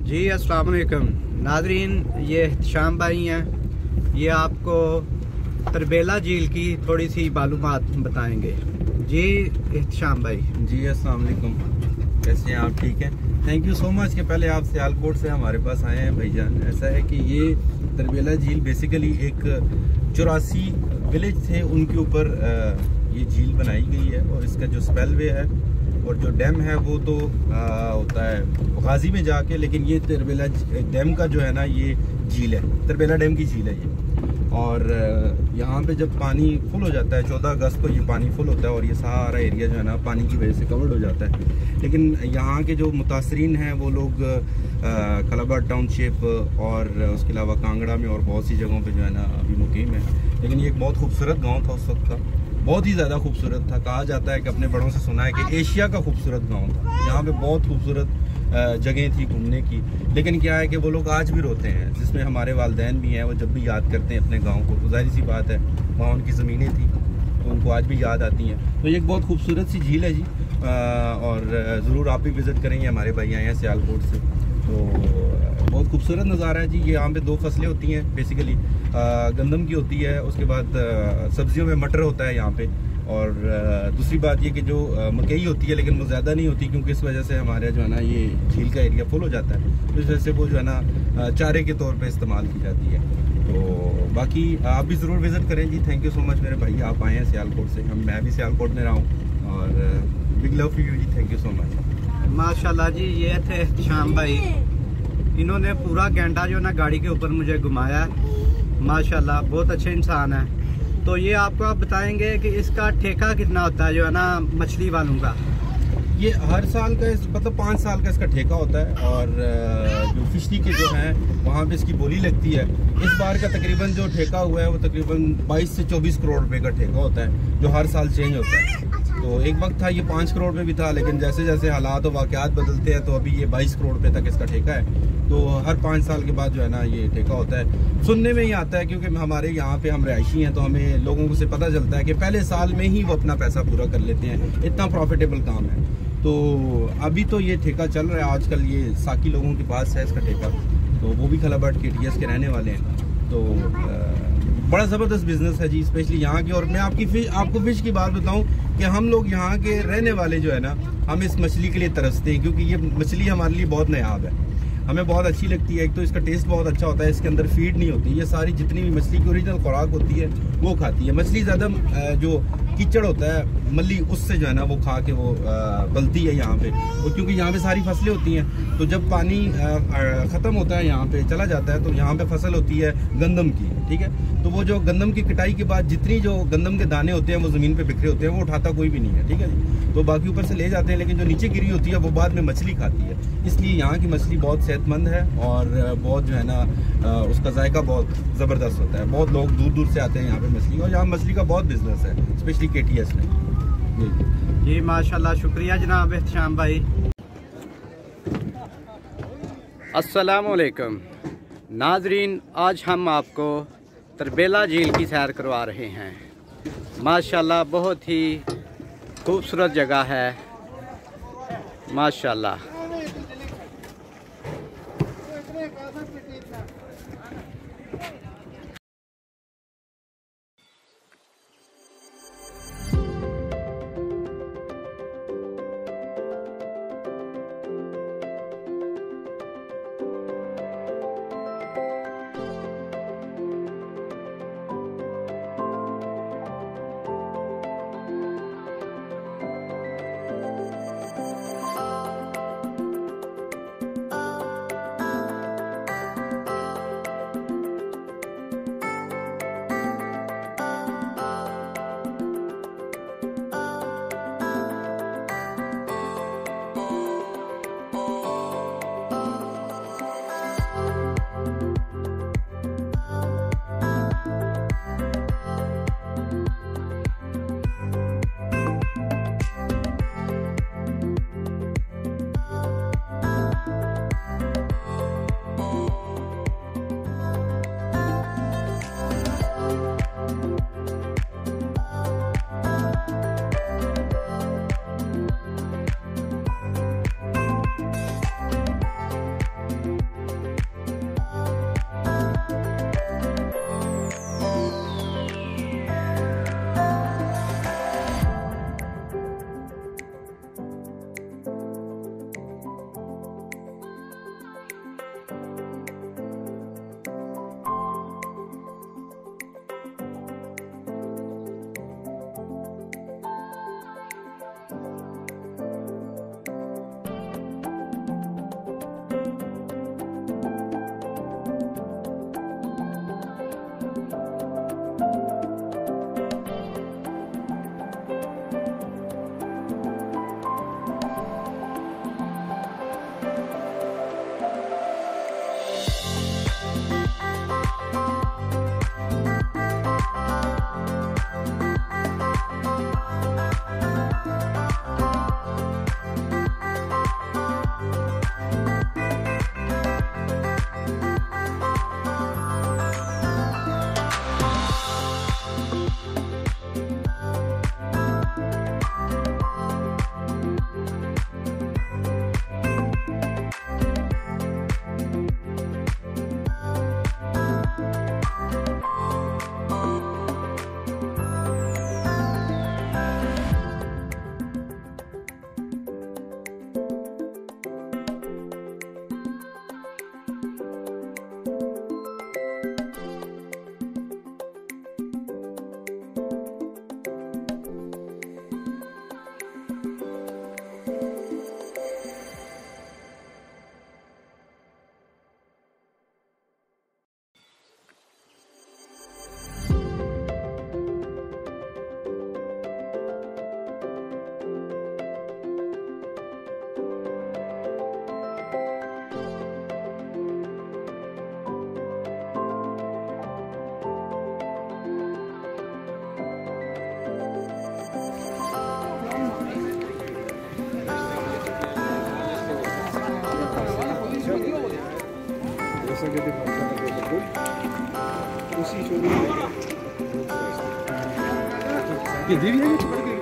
जी अस्सलाम वालेकुम नाज़रीन, ये एहतशाम भाई हैं। ये आपको तरबेला झील की थोड़ी सी मालूमात बताएंगे। जी एहतशाम भाई। जी अस्सलाम वालेकुम, कैसे हैं आप? ठीक हैं, थैंक यू सो मच कि पहले आप सियालकोट से हमारे पास आए हैं भाईजान। ऐसा है कि ये तरबेला झील बेसिकली एक 84 विलेज थे, उनके ऊपर ये झील बनाई गई है। और इसका जो स्पेलवे है और जो डैम है वो तो होता है गाजी में जाके, लेकिन ये तरबेला डैम का जो है ना ये झील है, तरबेला डैम की झील है ये। और यहाँ पे जब पानी फुल हो जाता है 14 अगस्त को ये पानी फुल होता है और ये सारा एरिया जो है ना पानी की वजह से कवर्ड हो जाता है। लेकिन यहाँ के जो मुतासरीन हैं वो लोग कलाबाद टाउनशिप और उसके अलावा कांगड़ा में और बहुत सी जगहों पे जो है ना अभी मुकीम है। लेकिन ये एक बहुत खूबसूरत गाँव था उस वक्त का, बहुत ही ज़्यादा खूबसूरत था। कहा जाता है कि अपने बड़ों से सुना है कि एशिया का खूबसूरत गांव था। यहाँ पे बहुत खूबसूरत जगह थी घूमने की। लेकिन क्या है कि वो लोग आज भी रोते हैं, जिसमें हमारे वालिदैन भी हैं। वो जब भी याद करते हैं अपने गांव को तो जाहिर सी बात है वहाँ उनकी ज़मीनें थी तो उनको आज भी याद आती हैं। तो ये एक बहुत खूबसूरत सी झील है जी। और ज़रूर आप भी विज़िट करेंगे, हमारे भाई आए हैं सियालकोट से। तो बहुत खूबसूरत नज़ारा है जी। ये यहाँ पे 2 फसलें होती हैं बेसिकली, गंदम की होती है, उसके बाद सब्जियों में मटर होता है यहाँ पे। और दूसरी बात ये कि जो मकई होती है, लेकिन वो ज़्यादा नहीं होती क्योंकि इस वजह से हमारे जो है ना ये झील का एरिया फुल हो जाता है। तो इस वजह से वो जो है ना चारे के तौर पे इस्तेमाल की जाती है। तो बाकी आप भी ज़रूर विज़िट करें जी। थैंक यू सो मच मेरे भाई, आप आए हैं सियालकोट से। मैं भी सियालकोट में रहा हूँ और बिग लव फॉर यू जी, थैंक यू सो मच। माशाल्लाह जी, ये थे एहतशाम भाई। इन्होंने पूरा घंटा जो ना गाड़ी के ऊपर मुझे घुमाया। माशाल्लाह बहुत अच्छे इंसान है। तो ये आपको आप बताएंगे कि इसका ठेका कितना होता है जो है ना मछली वालों का? ये हर साल का मतलब 5 साल का इसका ठेका होता है। और जो फिशरी के जो हैं वहाँ पे इसकी बोली लगती है। इस बार का तकरीबन जो ठेका हुआ है वो तकरीबन 22 से 24 करोड़ रुपए का ठेका होता है, जो हर साल चेंज होता है। तो एक वक्त था ये 5 करोड़ में भी था, लेकिन जैसे जैसे हालात और वाक़यात बदलते हैं तो अभी ये 22 करोड़ रुपए तक इसका ठेका है। तो हर 5 साल के बाद जो है ना ये ठेका होता है। सुनने में ही आता है क्योंकि हमारे यहाँ पे हम रहायशी हैं, तो हमें लोगों से पता चलता है कि पहले साल में ही वो अपना पैसा पूरा कर लेते हैं, इतना प्रॉफिटेबल काम है। तो अभी तो ये ठेका चल रहा है, आजकल ये साकी लोगों के पास है इसका ठेका। तो वो भी खलाबाद KTS के रहने वाले हैं। तो बड़ा ज़बरदस्त बिजनेस है जी, स्पेशली यहाँ की। और मैं आपको फिश की बात बताऊँ कि हम लोग यहाँ के रहने वाले जो है ना, हम इस मछली के लिए तरसते हैं क्योंकि ये मछली हमारे लिए बहुत नायाब है, हमें बहुत अच्छी लगती है। एक तो इसका टेस्ट बहुत अच्छा होता है, इसके अंदर फीड नहीं होती, ये सारी जितनी भी मछली की ओरिजिनल खुराक होती है वो खाती है। मछली ज़्यादा जो कीचड़ होता है मल्ली, उससे जो है ना वो खा के वो पलती है यहाँ पे। और क्योंकि यहाँ पे सारी फसलें होती हैं, तो जब पानी ख़त्म होता है यहाँ पे चला जाता है तो यहाँ पे फसल होती है गंदम की, ठीक है। तो वो जो गंदम की कटाई के बाद जितनी जो गंदम के दाने होते हैं वो ज़मीन पे बिखरे होते हैं, वो उठाता कोई भी नहीं है, ठीक है जी। तो बाकी ऊपर से ले जाते हैं, लेकिन जो नीचे गिरी होती है वो बाद में मछली खाती है। इसलिए यहाँ की मछली बहुत सेहतमंद है और बहुत जो है ना उसका जायका बहुत ज़बरदस्त होता है। बहुत लोग दूर दूर से आते हैं यहाँ पे मछली, और यहाँ मछली का बहुत बिजनेस है, स्पेशली KTS में जी। माशाल्लाह, शुक्रिया जनाब एहतशाम भाई। अस्सलाम वालेकुम नाजरीन, आज हम आपको तरबेला झील की सैर करवा रहे हैं। माशाल्लाह बहुत ही खूबसूरत जगह है माशाल्लाह। सके तो मौका लगे बिल्कुल उसी शोरूम में ये दीदी है